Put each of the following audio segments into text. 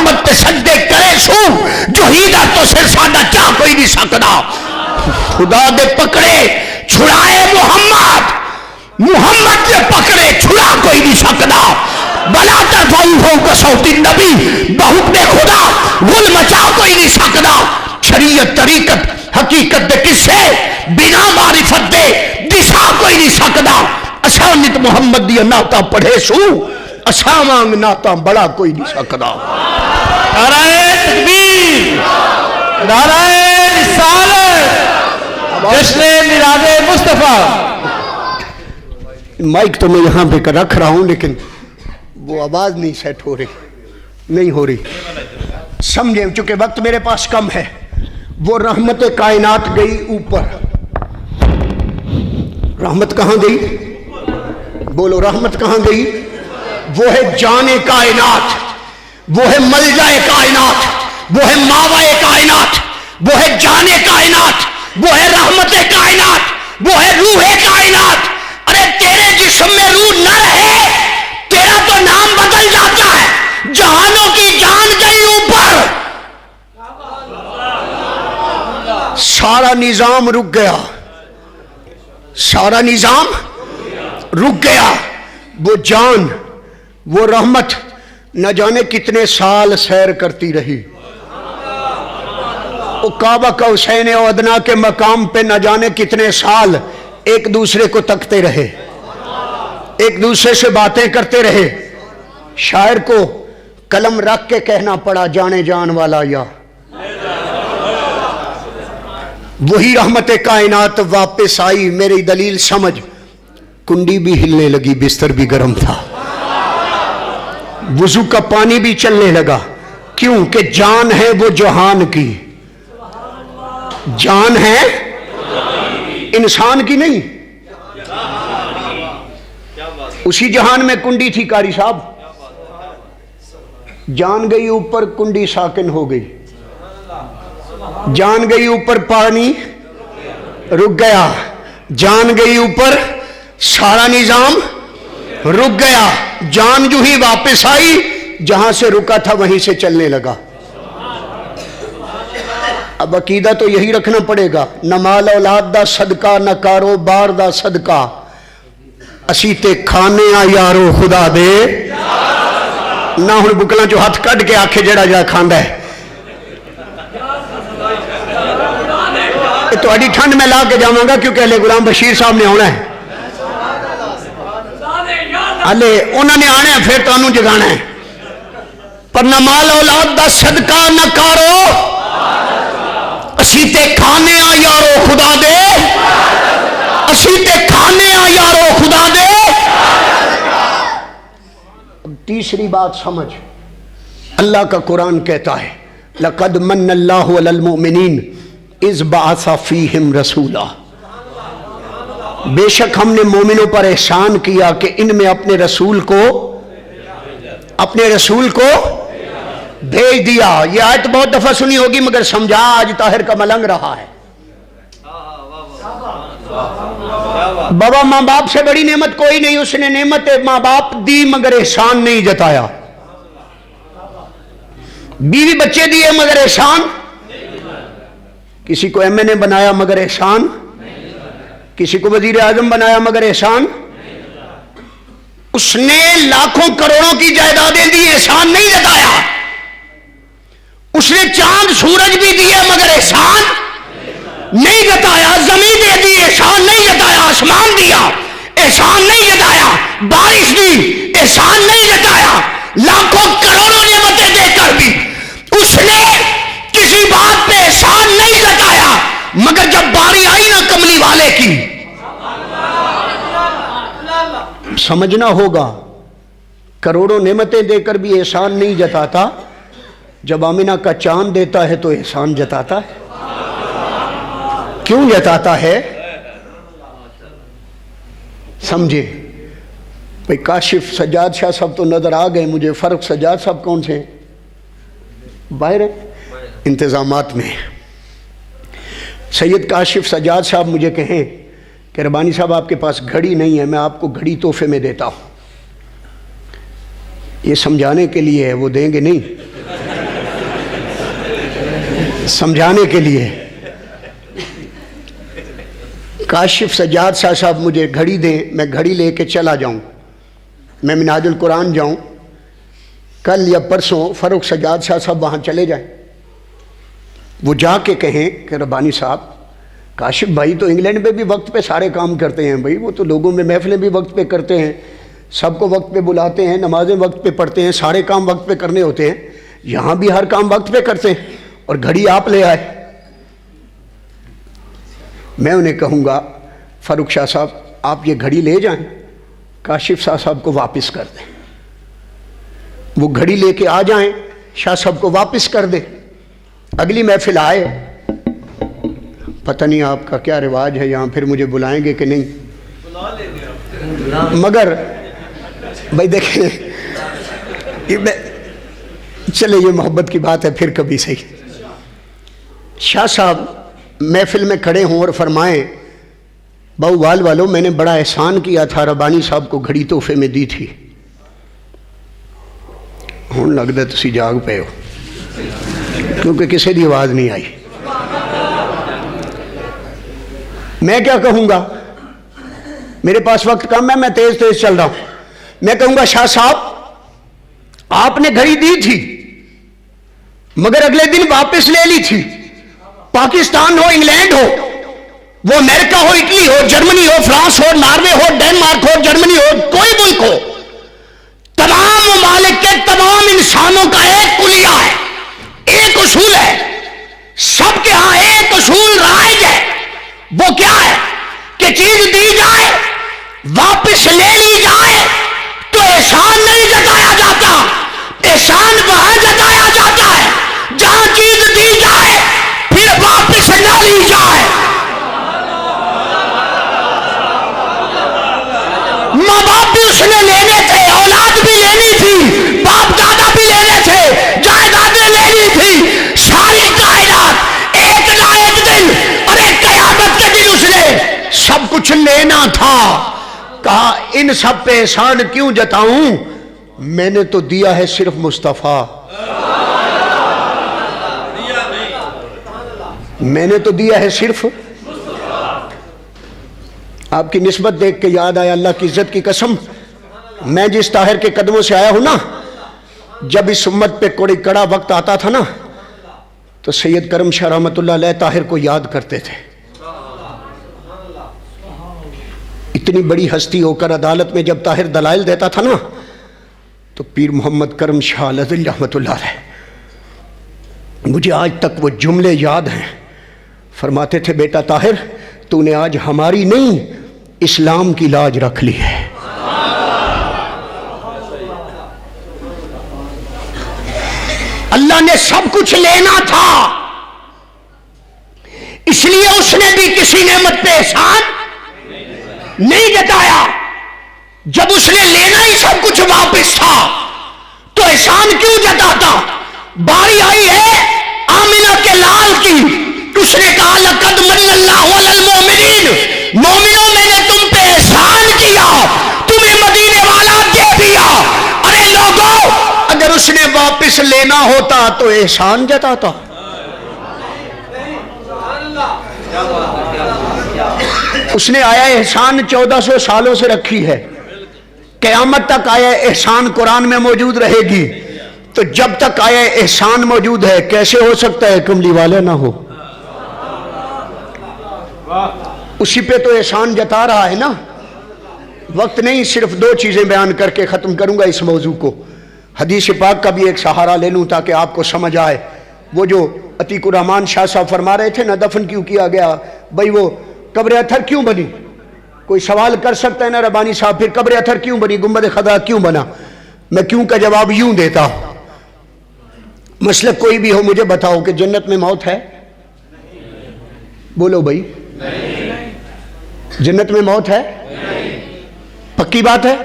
محمد تے سجدے کرے سو جو ہیدا تو سر ساڈا کیا کوئی نہیں سکدا خدا دے پکڑے چھڑائے محمد نے پکڑے چھڑا کوئی نہیں سکدا بلا ترفعوا فوق صوت النبی بحکم خدا غل مچا کوئی نہیں سکدا شریعت طریقت حقیقت دے قصے بنا معرفت دے دسا کوئی نہیں سکدا اساں نت محمد دی نعتاں پڑھے سو اساں وانگ نعتاں بڑا کوئی نہیں سکدا نعرہ تکبیر نعرہ رسالت جشن میلاد مصطفیٰ مائک تو میں یہاں پہ رکھ رہا ہوں لیکن وہ آواز نہیں سیٹ ہو رہی نہیں ہو رہی سمجھیں چونکہ وقت میرے پاس کم ہے وہ رحمت کائنات گئی اوپر رحمت کہاں گئی بولو رحمت کہاں گئی وہ ہے جان کائنات وہ ہے ملجا کائنات وہ ہے ماوا کائنات وہ ہے جان کائنات وہ ہے رحمت کائنات وہ ہے روح کائنات ارے تیرے جسم میں روح نہ رہے تیرا تو نام بدل جاتا ہے جہانوں کی جان گئی اوپر سارا نظام رک گیا سارا نظام رک گیا وہ جان وہ رحمت نہ جانے کتنے سال سیر کرتی رہی وہ کعبہ قوسین و ادنا کے مقام پہ نہ جانے کتنے سال ایک دوسرے کو تکتے رہے ایک دوسرے سے باتیں کرتے رہے شاعر کو قلم رکھ کے کہنا پڑا جانے جان والا یا وہی رحمت کائنات واپس آئی میری دلیل سمجھ کنڈی بھی ہلنے لگی بستر بھی گرم تھا وضو کا پانی بھی چلنے لگا کیوں کہ جان ہے وہ جہان کی جان ہے انسان کی نہیں اسی جہان میں کنڈی تھی قاری صاحب جان گئی اوپر کنڈی ساکن ہو گئی جان گئی اوپر پانی رک گیا جان گئی اوپر سارا نظام رک گیا جان جو ہی واپس آئی جہاں سے رکا تھا وہیں سے چلنے لگا اب عقیدہ تو یہی رکھنا پڑے گا نہ مال اولاد دا صدقہ نہ کاروبار دا صدقہ اسی تے کھانے آ یارو خدا دے نہ ہن بکلاں جو ہاتھ کڈ کے آکھے جڑا جا کھاندا ہے تو اڈی ٹھنڈ میں لا کے جاواں گا کیونکہ علی غلام بشیر صاحب نے آنا ہے ہلے انہوں نے آنا ہے پھر تو انہوں جگانا ہے پر نہ مال اولاد دا صدقہ نہ کارو اسی تے کھانے آ یارو خدا دے اسی تے کھانے آ یارو خدا دے اب تیسری بات سمجھ اللہ کا قرآن کہتا ہے لَقَدْ مَنَّ اللَّهُ عَلَى الْمُؤْمِنِينَ اِذْ بَعَثَ فِيهِمْ رَسُولًا بے شک ہم نے مومنوں پر احسان کیا کہ ان میں اپنے رسول کو بھیج دیا یہ آیت بہت دفعہ سنی ہوگی مگر سمجھا آج طاہر کا ملنگ رہا ہے بابا ماں باپ سے بڑی نعمت کوئی نہیں اس نے نعمت ماں باپ دی مگر احسان نہیں جتایا بیوی بچے دیے مگر احسان کسی کو ایم این اے بنایا مگر احسان کسی کو وزیر اعظم بنایا مگر احسان اس نے لاکھوں کروڑوں کی جائیدادیں دی احسان نہیں جتایا اس نے چاند سورج بھی دیے مگر احسان نہیں جتایا زمین دے دی احسان نہیں جتایا آسمان دیا احسان نہیں جتایا بارش دی احسان نہیں جتایا لاکھوں کروڑوں نعمتیں دے کر بھی اس نے کسی بات پہ احسان نہیں جتایا مگر جب باری آئی نا کملی والے کی سمجھنا ہوگا کروڑوں نعمتیں دے کر بھی احسان نہیں جتاتا جب آمینہ کا چاند دیتا ہے تو احسان جتاتا ہے کیوں جتاتا ہے سمجھے بھئی کاشف سجاد شاہ صاحب تو نظر آ گئے مجھے فرق سجاد صاحب کون سے باہر انتظامات میں سید کاشف سجاد صاحب مجھے کہیں کہ ربانی صاحب آپ کے پاس گھڑی نہیں ہے میں آپ کو گھڑی تحفے میں دیتا ہوں یہ سمجھانے کے لیے ہے وہ دیں گے نہیں سمجھانے کے لیے. کاشف سجاد شاہ صاحب مجھے گھڑی دیں، میں گھڑی لے کے چلا جاؤں، میں منہاج القرآن جاؤں، کل یا پرسوں فاروق سجاد شاہ صاحب وہاں چلے جائیں، وہ جا کے کہیں کہ ربانی صاحب کاشف بھائی تو انگلینڈ میں بھی وقت پہ سارے کام کرتے ہیں بھائی، وہ تو لوگوں میں محفلیں بھی وقت پہ کرتے ہیں، سب کو وقت پہ بلاتے ہیں، نمازیں وقت پہ پڑھتے ہیں، سارے کام وقت پہ کرنے ہوتے ہیں، یہاں بھی ہر کام وقت پہ کرتے ہیں اور گھڑی آپ لے آئے. میں انہیں کہوں گا فاروق شاہ صاحب آپ یہ گھڑی لے جائیں، کاشف شاہ صاحب کو واپس کر دیں، وہ گھڑی لے کے آ جائیں، شاہ صاحب کو واپس کر دیں، اگلی محفل آئے. پتہ نہیں آپ کا کیا رواج ہے، یہاں پھر مجھے بلائیں گے کہ نہیں، مگر بھائی دیکھیں چلے یہ محبت کی بات ہے، پھر کبھی صحیح. شاہ صاحب محفل میں کھڑے ہوں اور فرمائیں باؤ وال والو میں نے بڑا احسان کیا تھا، ربانی صاحب کو گھڑی تحفے میں دی تھی. ہوں لگتا تسی جاگ پے ہو کیونکہ کسی دی آواز نہیں آئی. میں کیا کہوں گا، میرے پاس وقت کم ہے، میں تیز تیز چل رہا ہوں. میں کہوں گا شاہ صاحب آپ نے گھڑی دی تھی مگر اگلے دن واپس لے لی تھی. پاکستان ہو، انگلینڈ ہو، وہ امریکہ ہو، اٹلی ہو، جرمنی ہو، فرانس ہو، ناروے ہو، ڈینمارک ہو، جرمنی ہو، کوئی ملک ہو، تمام ممالک کے تمام انسانوں کا ایک کلیہ ہے، ایک اصول ہے، سب کے ہاں ایک اصول رائج ہے. وہ کیا ہے کہ چیز دی جائے واپس لے لی جائے تو احسان نہیں جتایا جاتا، احسان وہاں جتایا جاتا ہے جہاں چیز دی جائے پھر واپس نہ لی جائے. ماں باپ بھی اس نے لینے تھے، اولاد بھی لینی تھی، باپ دادا بھی لینے تھے، جائیدادیں لینی تھی، ساری کائنات ایک نہ ایک دن اور ایک قیامت کے دن اس نے سب کچھ لینا تھا. کہا ان سب پہ احسان کیوں جتاؤں، میں نے تو دیا ہے صرف مصطفیٰ، میں نے تو دیا ہے صرف. آپ کی نسبت دیکھ کے یاد آیا، اللہ کی عزت کی قسم میں جس طاہر کے قدموں سے آیا ہوں نا، جب اس امت پہ کوئی کڑا وقت آتا تھا نا تو سید کرم شاہ رحمۃ اللہ علیہ طاہر کو یاد کرتے تھے. اتنی بڑی ہستی ہو کر عدالت میں جب طاہر دلائل دیتا تھا نا تو پیر محمد کرم شاہ علیہ رحمۃ اللہ علیہ مجھے آج تک وہ جملے یاد ہیں. فرماتے تھے بیٹا طاہر تو نے آج ہماری نہیں اسلام کی لاج رکھ لی ہے. اللہ نے سب کچھ لینا تھا، اس لیے اس نے بھی کسی نعمت پہ احسان نہیں جتایا. جب اس نے لینا ہی سب کچھ واپس تھا تو احسان کیوں جتاتا. باری آئی ہے آمنہ کے لال کی، اس نے کہا لقد من اللہ علی المؤمنین، مومنوں میں نے تم پہ احسان کیا، تمہیں مدینے والا دے دیا. ارے لوگوں اگر اس نے واپس لینا ہوتا تو احسان جتاتا. اس نے آیا احسان 1400 سالوں سے رکھی ہے، قیامت تک آیا احسان قرآن میں موجود رہے گی. تو جب تک آیا احسان موجود ہے کیسے ہو سکتا ہے کملی والے نہ ہو. اسی پہ تو احسان جتا رہا ہے نا. وقت نہیں، صرف 2 چیزیں بیان کر کے ختم کروں گا اس موضوع کو. حدیث پاک کا بھی ایک سہارا لے لوں تاکہ آپ کو سمجھ آئے. وہ جو عتیق الرحمان شاہ صاحب فرما رہے تھے نا دفن کیوں کیا گیا، بھائی وہ قبر اتھر کیوں بنی؟ کوئی سوال کر سکتا ہے نا ربانی صاحب پھر قبر اتھر کیوں بنی، گنبد خضرا کیوں بنا؟ میں کیوں کا جواب یوں دیتا ہوں، مسلک کوئی بھی ہو مجھے بتاؤ کہ جنت میں موت ہے؟ بولو بھائی، جنت میں موت ہے؟ پکی بات ہے؟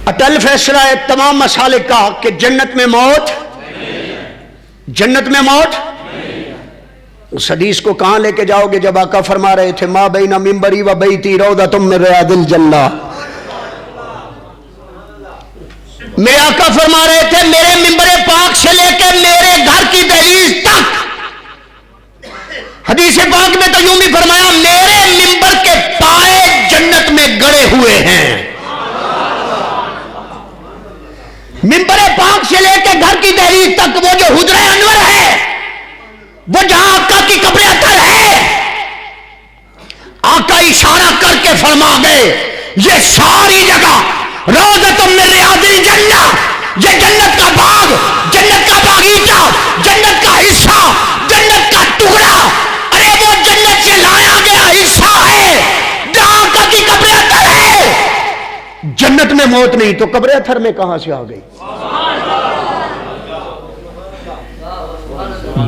اٹل فیصلہ ہے تمام مسالک کا کہ جنت میں موت، جنت میں موت. اس حدیث کو کہاں لے کے جاؤ گے جب آقا فرما رہے تھے ما بین منبری و بیتی روضۃ من ریاض الجنہ. میرے آقا فرما رہے تھے میرے منبر پاک سے منبر پاک سے لے کے گھر کی دہلیز تک وہ جو حجرہ انور ہے، وہ جہاں آقا کی قبر اطہر ہے، آقا اشارہ کر کے فرما گئے یہ ساری جگہ روضۃ من ریاض الجنہ، یہ جنت کا باغ، جنت کا باغیچہ، جنت کا حصہ، جنت کا ٹکڑا، ارے وہ جنت سے لایا گیا حصہ ہے جہاں آقا کی قبر اطہر ہے۔ جنت میں موت نہیں تو قبر اطہر میں کہاں سے آ گئی؟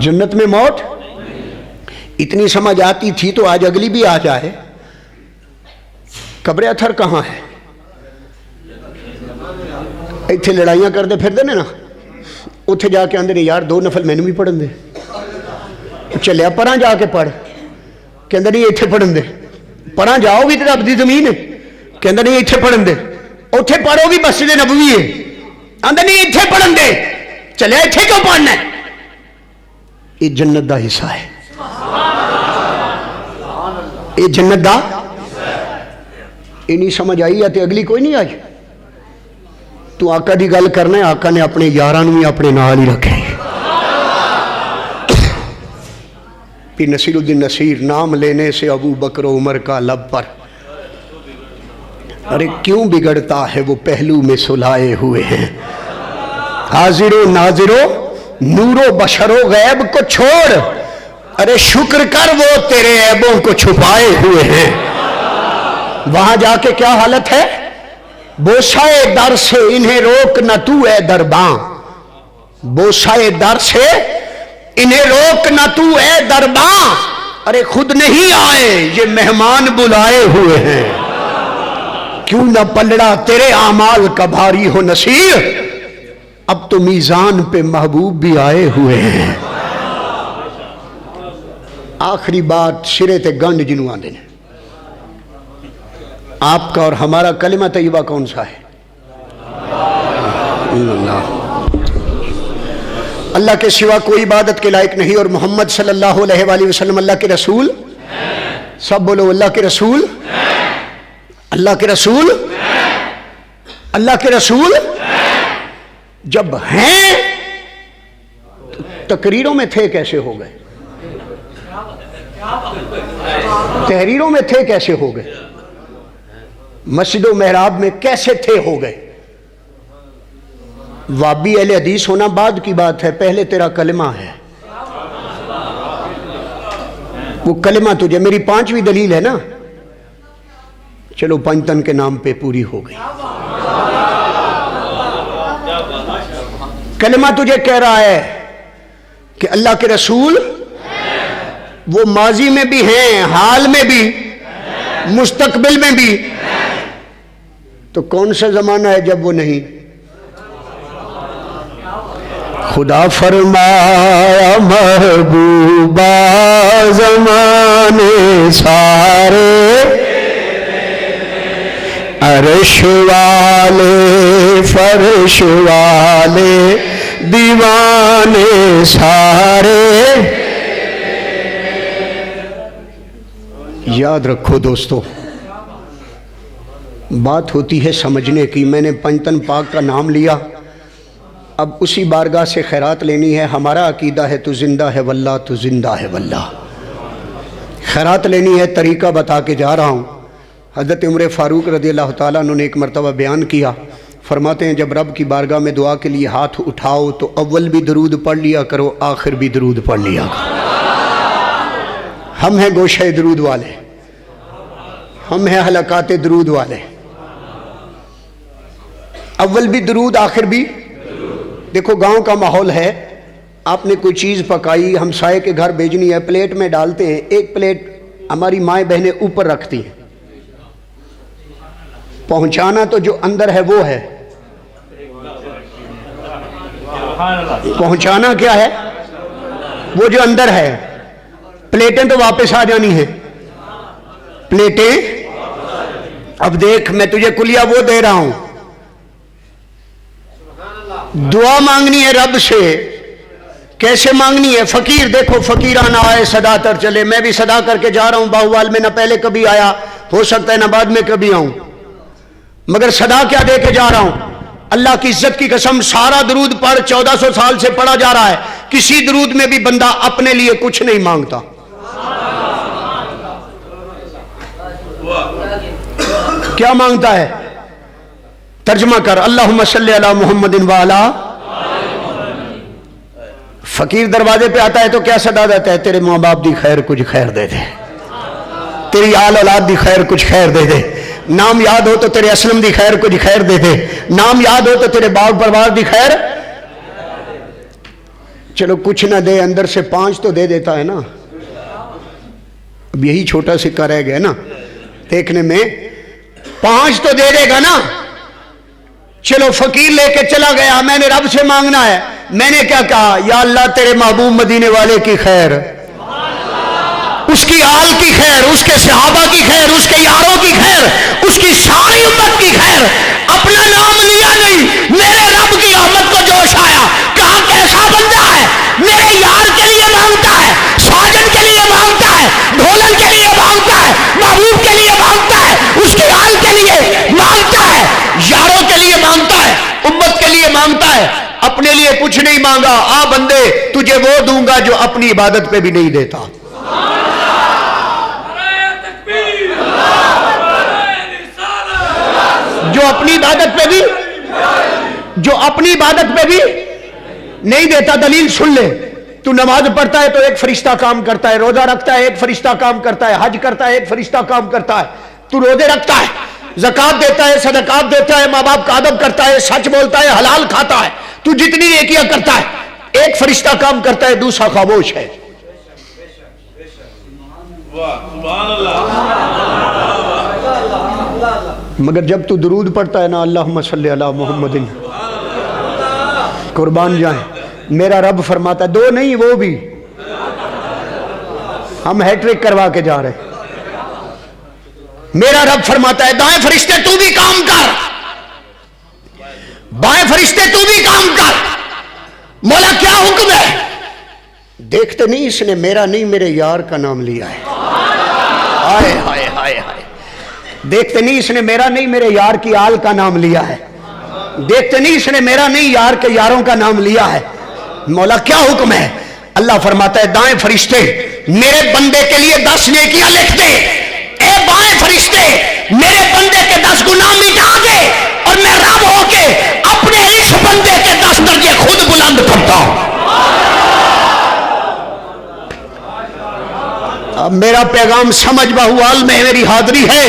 جنت میں موت اتنی سمجھ آتی تھی تو آج اگلی بھی آ جائے، قبر اطہر کہاں ہے؟ ایتھے لڑائیاں کرتے پھر دے نا، اتھے جا کے اندر یار 2 نفل میں نے بھی پڑھن دے، چلیا پراں جا کے پڑھ، کہ اندر نہیں ایتھے پڑھن دے، پراں جاؤ بھی تو رب دی زمین ہے، کہ اندر نہیں ایتھے پڑھن دے، اتھے پڑھو بھی مسجد نبوی ہے، اندر نہیں ایتھے پڑھن دے، چلیا ایتھے کیوں پڑھنا ہے؟ یہ جنت دا حصہ ہے، یہ جنت دا، یہ نہیں سمجھ آئی ہے تو اگلی کوئی نہیں آئی۔ تو آقا دی گل کرنا ہے، آقا نے اپنے یاران بھی اپنے نال ہی رکھے۔ پھر نصیر الدین نصیر نام لینے سے ابو بکر و عمر کا لب پر، ارے کیوں بگڑتا ہے وہ پہلو میں سلائے ہوئے ہیں، حاضر و ناظر و نور و بشر و غیب کو چھوڑ، ارے شکر کر وہ تیرے عیبوں کو چھپائے ہوئے ہیں۔ وہاں جا کے کیا حالت ہے؟ بوسائے در سے انہیں روک نہ تو اے درباں، بوسائے در سے انہیں روک نہ تو اے درباں، ارے خود نہیں آئے یہ مہمان بلائے ہوئے ہیں، کیوں نہ پلڑا تیرے اعمال کا بھاری ہو نصیر، اب تو میزان پہ محبوب بھی آئے ہوئے ہیں۔ آخری بات سرے تے گنڈ جنوں آندے نے، آپ کا اور ہمارا کلمہ طیبہ کون سا ہے؟ اللہ کے سوا کوئی عبادت کے لائق نہیں، اور محمد صلی اللہ علیہ وآلہ وسلم اللہ کے رسول، سب بولو اللہ کے رسول، اللہ کے رسول، اللہ کے رسول۔ جب ہیں تو تقریروں میں تھے کیسے ہو گئے؟ تحریروں میں تھے کیسے ہو گئے؟ مسجد و محراب میں کیسے تھے ہو گئے؟ وابی اہل حدیث ہونا بعد کی بات ہے، پہلے تیرا کلمہ ہے، وہ کلمہ تجھے، میری 5ویں دلیل ہے نا، چلو پنجتن کے نام پہ پوری ہو گئی۔ کلمہ تجھے کہہ رہا ہے کہ اللہ کے رسول وہ ماضی میں بھی ہیں، حال میں بھی، مستقبل میں بھی، تو کون سا زمانہ ہے جب وہ نہیں؟ خدا فرمایا محبوبہ زمانے سارے، عرش والے فرش والے دیوانے سارے۔ یاد رکھو دوستو، بات ہوتی ہے سمجھنے کی۔ میں نے پنجتن پاک کا نام لیا، اب اسی بارگاہ سے خیرات لینی ہے۔ ہمارا عقیدہ ہے تو زندہ ہے واللہ، تو زندہ ہے واللہ۔ خیرات لینی ہے، طریقہ بتا کے جا رہا ہوں۔ حضرت عمر فاروق رضی اللہ تعالیٰ عنہ نے ایک مرتبہ بیان کیا، فرماتے ہیں جب رب کی بارگاہ میں دعا کے لیے ہاتھ اٹھاؤ تو اول بھی درود پڑھ لیا کرو، آخر بھی درود پڑھ لیا کرو۔ ہم ہیں گوشہ درود والے، ہم ہیں حلقات درود والے، اول بھی درود آخر بھی۔ دیکھو گاؤں کا ماحول ہے، آپ نے کوئی چیز پکائی، ہمسائے کے گھر بھیجنی ہے، پلیٹ میں ڈالتے ہیں، ایک پلیٹ ہماری مائیں بہنیں اوپر رکھتی ہیں، پہنچانا تو جو اندر ہے وہ ہے، پہنچانا کیا ہے؟ وہ جو اندر ہے۔ پلیٹیں تو واپس آ جانی ہیں، پلیٹیں۔ اب دیکھ میں تجھے کلیہ وہ دے رہا ہوں، دعا مانگنی ہے رب سے، کیسے مانگنی ہے؟ فقیر دیکھو، فقیرانہ آئے صدا تر چلے، میں بھی صدا کر کے جا رہا ہوں باہوال میں، نہ پہلے کبھی آیا، ہو سکتا ہے نہ بعد میں کبھی آؤں، مگر صدا کیا دے کے جا رہا ہوں؟ اللہ کی عزت کی قسم سارا درود پڑھ 1400 سال سے پڑھا جا رہا ہے، کسی درود میں بھی بندہ اپنے لیے کچھ نہیں مانگتا. کیا مانگتا ہے؟ ترجمہ کر، اللہم صلی علی محمد وعلی. فقیر دروازے پہ آتا ہے تو کیا صدا دیتا ہے؟ تیرے ماں باپ دی خیر کچھ خیر دے دے، تیری آل اولاد دی خیر کچھ خیر دے دے، نام یاد ہو تو تیرے اسلم دی خیر کچھ خیر دے دے، نام یاد ہو تو تیرے باغ پروار دی خیر. چلو کچھ نہ دے، اندر سے 5 تو دے دیتا ہے نا. اب یہی چھوٹا سکہ رہ گیا نا دیکھنے میں، 5 تو دے دے گا نا. چلو فقیر لے کے چلا گیا، میں نے رب سے مانگنا ہے. میں نے کیا کہا؟ یا اللہ تیرے محبوب مدینے والے کی خیر، اس کی آل کی خیر، اس کے صحابہ کی خیر، اس کے یاروں کی خیر، اس کی ساری امت کی خیر. اپنا نام لیا نہیں، میرے رب کی رحمت کو جوش آیا. کہا کیسا بندہ ہے، میرے یار کے لیے مانگتا ہے، ساجن کے لیے مانگتا ہے، ڈھولن کے لیے مانگتا ہے، محبوب کے لیے مانگتا ہے، اس کی آل کے لیے مانگتا ہے، یاروں کے لیے مانگتا ہے، امت کے لیے مانگتا ہے، اپنے لیے کچھ نہیں مانگا. آ بندے تجھے وہ دوں گا جو اپنی عبادت پہ بھی نہیں دیتا. جو اپنی عبادت پہ بھی نہیں دیتا. دلیل سن لے، تو نماز پڑھتا ہے تو ایک فرشتہ کام کرتا ہے، روزہ رکھتا ہے ایک فرشتہ کام کرتا ہے، حج کرتا ہے ایک فرشتہ کام کرتا ہے. تو روزے رکھتا ہے، زکات دیتا ہے، صدقات دیتا ہے، ماں باپ کا ادب کرتا ہے، سچ بولتا ہے، حلال کھاتا ہے، تو جتنی نیکیاں کرتا ہے ایک فرشتہ کام کرتا ہے، دوسرا خاموش ہے. مگر جب تو درود پڑھتا ہے نا، اللہم صلی علی محمد، قربان جائیں میرا رب فرماتا ہے 2 نہیں وہ بھی، ہم ہیٹرک کروا کے جا رہے ہیں. میرا رب فرماتا ہے دائیں فرشتے تو بھی کام کر، بائیں فرشتے تو بھی کام کر. مولا کیا حکم ہے؟ دیکھتے نہیں اس نے میرا نہیں میرے یار کا نام لیا ہے. ہائے ہائے ہائے ہائے. دیکھتے نہیں اس نے میرا نہیں میرے یار کی آل کا نام لیا ہے. دیکھتے نہیں اس نے میرا نہیں یار کے یاروں کا نام لیا ہے. مولا کیا حکم ہے؟ اللہ فرماتا ہے دائیں فرشتے میرے بندے کے لیے 10 نیکیاں لکھ دے. اے بائیں فرشتے میرے بندے کے 10 گناہ مٹا دے، اور میں رب ہو کے اپنے اس بندے کے 10 درجے خود بلند کرتا ہوں. اب میرا پیغام سمجھ بہوال میں میری حاضری ہے.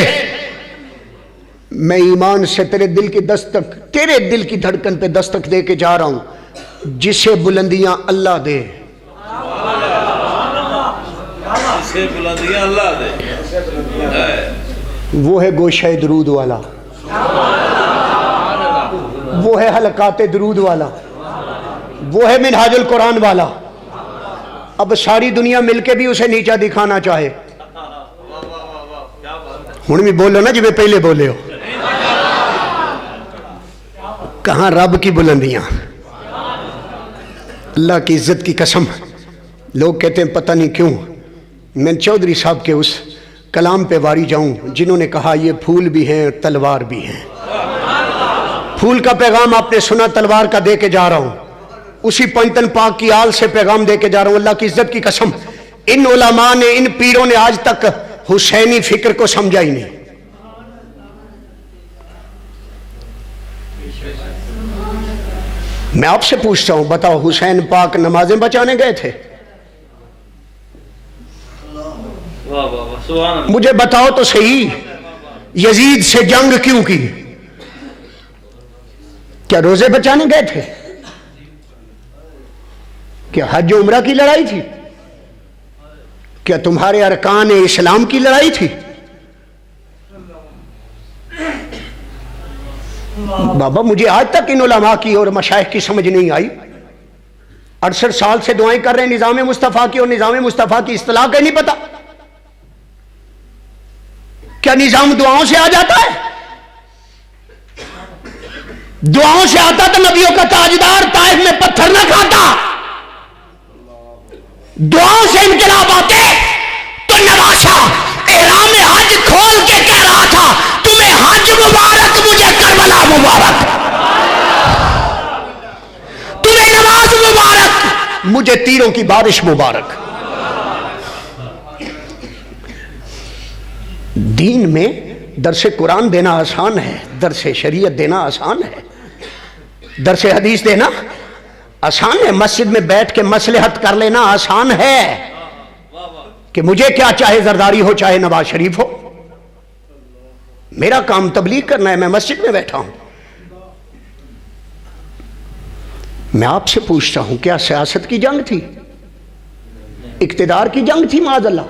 میں ایمان سے تیرے دل کی دستک، تیرے دل کی دھڑکن پہ دستک دے کے جا رہا ہوں. جسے بلندیاں اللہ دے، جسے بلندیاں اللہ دے، وہ ہے گوشہ درود والا، وہ ہے حلقات درود والا، وہ ہے منہاج القرآن والا. اب ساری دنیا مل کے بھی اسے نیچا دکھانا چاہے. ہن بھی بولو نا جی میں پہلے بولے ہو. کہاں رب کی بلندیاں، اللہ کی عزت کی قسم. لوگ کہتے ہیں پتہ نہیں کیوں میں چودھری صاحب کے اس کلام پہ واری جاؤں جنہوں نے کہا یہ پھول بھی ہیں تلوار بھی ہیں. پھول کا پیغام آپ نے سنا، تلوار کا دے کے جا رہا ہوں. اسی پنجتن پاک کی آل سے پیغام دے کے جا رہا ہوں. اللہ کی عزت کی قسم ان علماء نے، ان پیروں نے آج تک حسینی فکر کو سمجھا ہی نہیں. میں آپ سے پوچھتا ہوں، بتاؤ حسین پاک نمازیں بچانے گئے تھے؟ مجھے بتاؤ تو صحیح، یزید سے جنگ کیوں کی؟ کیا روزے بچانے گئے تھے؟ کیا حج و عمرہ کی لڑائی تھی؟ کیا تمہارے ارکان اسلام کی لڑائی تھی؟ بابا مجھے آج تک ان علماء کی اور مشائخ کی سمجھ نہیں آئی. 68 سال سے دعائیں کر رہے ہیں نظام مصطفیٰ کی، اور نظام مصطفیٰ کی اصطلاح کا نہیں پتا. کیا نظام دعاؤں سے آ جاتا ہے؟ دعاؤں سے آتا تو نبیوں کا تاجدار طائف میں پتھر نہ کھاتا. دعاؤں سے انقلاب آتے تو نواسا احرام حج کھول کے کہہ رہا تھا تمہیں حج مبارک مجھے کربلا مبارک. مجھے تیروں کی بارش مبارک. دین میں درس قرآن دینا آسان ہے, درس شریعت دینا آسان ہے, درس حدیث دینا آسان ہے, مسجد میں بیٹھ کے مصلحت کر لینا آسان ہے کہ مجھے کیا چاہے زرداری ہو چاہے نواز شریف ہو, میرا کام تبلیغ کرنا ہے, میں مسجد میں بیٹھا ہوں. میں آپ سے پوچھتا ہوں کیا سیاست کی جنگ تھی؟ اقتدار کی جنگ تھی؟ معاذ اللہ.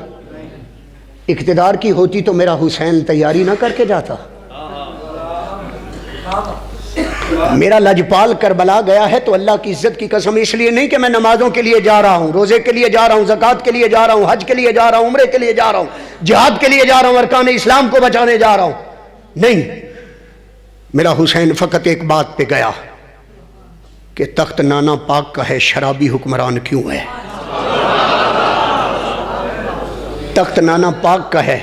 اقتدار کی ہوتی تو میرا حسین تیاری نہ کر کے جاتا. میرا لجپال کربلا گیا ہے تو اللہ کی عزت کی قسم اس لیے نہیں کہ میں نمازوں کے لیے جا رہا ہوں, روزے کے لیے جا رہا ہوں, زکوٰۃ کے لیے جا رہا ہوں, حج کے لیے جا رہا ہوں, عمرے کے لیے جا رہا ہوں, جہاد کے لیے جا رہا ہوں, ارکان اسلام کو بچانے جا رہا ہوں. نہیں, میرا حسین فقط ایک بات پہ گیا کہ تخت نانا پاک کا ہے, شرابی حکمران کیوں ہے؟ تخت نانا پاک کا ہے.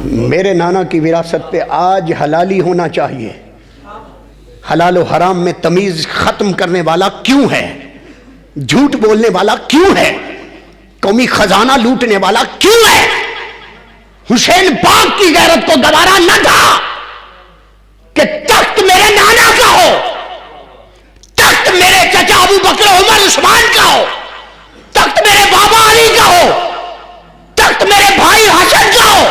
میرے نانا کی وراثت پہ آج حلالی ہونا چاہیے. حلال و حرام میں تمیز ختم کرنے والا کیوں ہے؟ جھوٹ بولنے والا کیوں ہے؟ قومی خزانہ لوٹنے والا کیوں ہے؟ حسین پاک کی غیرت کو گوارا نہ تھا کہ تخت میرے نانا کا ہو, تخت میرے چچا ابو بکر عمر عثمان کا ہو, تخت میرے بابا علی کا ہو, تخت میرے بھائی حسن کا ہو,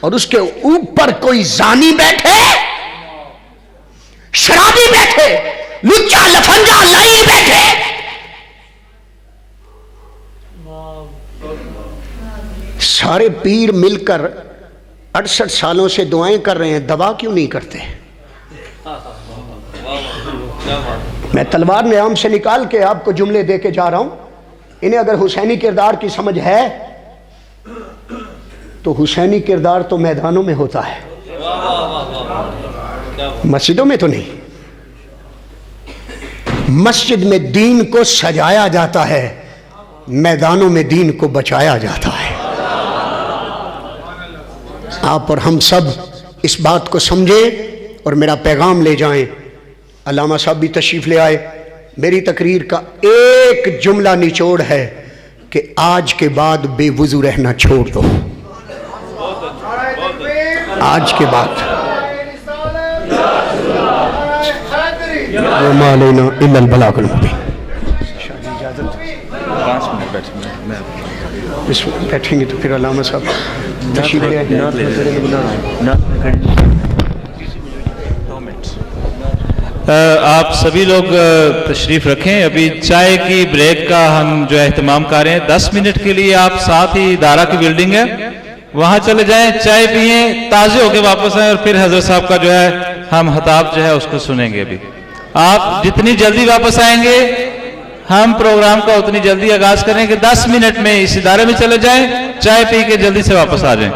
اور اس کے اوپر کوئی زانی بیٹھے, شرابی بیٹھے, لچا لفنگا لائن بیٹھے. سارے پیر مل کر 68 سالوں سے دعائیں کر رہے ہیں, دبا کیوں نہیں کرتے؟ میں تلوار نیام سے نکال کے آپ کو جملے دے کے جا رہا ہوں. انہیں اگر حسینی کردار کی سمجھ ہے تو حسینی کردار تو میدانوں میں ہوتا ہے, مسجدوں میں تو نہیں. مسجد میں دین کو سجایا جاتا ہے, میدانوں میں دین کو بچایا جاتا ہے. آپ اور ہم سب اس بات کو سمجھیں اور میرا پیغام لے جائیں. علامہ صاحب بھی تشریف لے آئے. میری تقریر کا ایک جملہ نچوڑ ہے کہ آج کے بعد بے وضو رہنا چھوڑ دو. آج کے بعد وما علینا الا البلاغ المبین. بیٹھیں گے تو پھر علامہ صاحب تشریف لے آئے. آپ سبھی لوگ تشریف رکھیں. ابھی چائے کی بریک کا ہم جو ہے اہتمام کر رہے ہیں. 10 منٹ کے لیے آپ ساتھ ہی ادارہ کی بلڈنگ ہے وہاں چلے جائیں, چائے پئیں, تازے ہو کے واپس آئیں, اور پھر حضرت صاحب کا جو ہے ہم خطاب جو ہے اس کو سنیں گے. ابھی آپ جتنی جلدی واپس آئیں گے ہم پروگرام کا اتنی جلدی آغاز کریں کہ 10 منٹ میں اس ادارے میں چلے جائیں, چائے پی کے جلدی سے واپس آ جائیں.